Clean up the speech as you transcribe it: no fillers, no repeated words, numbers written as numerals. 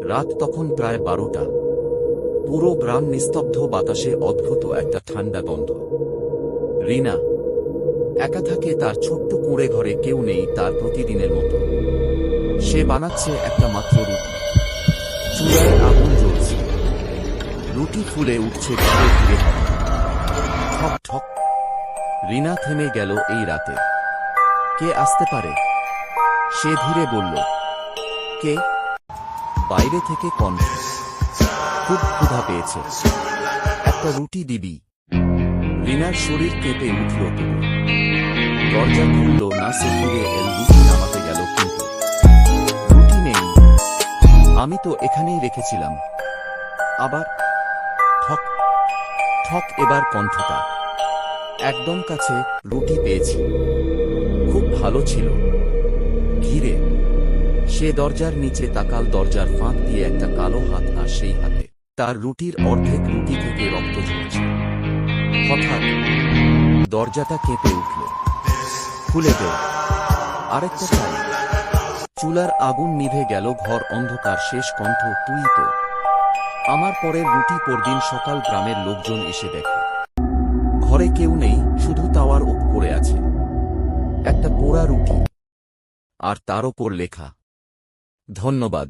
রাত তখন প্রায় 12টা। পুরো গ্রাম নিস্তব্ধ, বাতাসে অদ্ভুত একটা ঠান্ডা গন্ধ। রিনা একা থাকে তার ছোট্ট কুঁড়ে ঘরে, কেউ নেই তার প্রতিদিনের মতো। সে বানাচ্ছে একটা মাত্র রুটি। চুলায় আগুন জ্বলছে, রুটি ফুলে উঠছে ধীরে ধীরে। ঠক ঠক। রিনা থেমে গেল। এই রাতে কে আসতে পারে? সে ধীরে বলল, কে? বাইরে থেকে কণ্ঠ, খুব ক্ষুধা পেয়েছে, একটা রুটি দিবি? রিনার শরীর কেঁপে উঠল। দরজা খুলল না, সে ফিরে এল। রুটি নামাতে গেল, কিন্তু রুটি নেই। আমি তো এখানেই রেখেছিলাম। আবার ঠক ঠক। এবার কণ্ঠটা একদম কাছে। রুটি পেয়েছি, খুব ভালো ছিল। ঘিরে সে দরজার নিচে তাকাল। দরজার ফাঁক দিয়ে একটা কালো হাত, আর সেই হাতে তার রুটির অর্ধেক রুটি থেকে রক্ত ঝরছে। হঠাৎ দরজাটা কেঁপে উঠল। খুলে দে, আরেকটা চাই। চুলার আগুন নিভে গেল, ঘর অন্ধকার। শেষ কণ্ঠ, তুই তো আমার পরের রুটি। পরদিন সকাল গ্রামের লোকজন এসে দেখে ঘরে কেউ নেই, শুধু তাওয়ার ওপর পড়ে আছে একটা পোড়া রুটি, আর তার ওপর লেখা, ধন্যবাদ।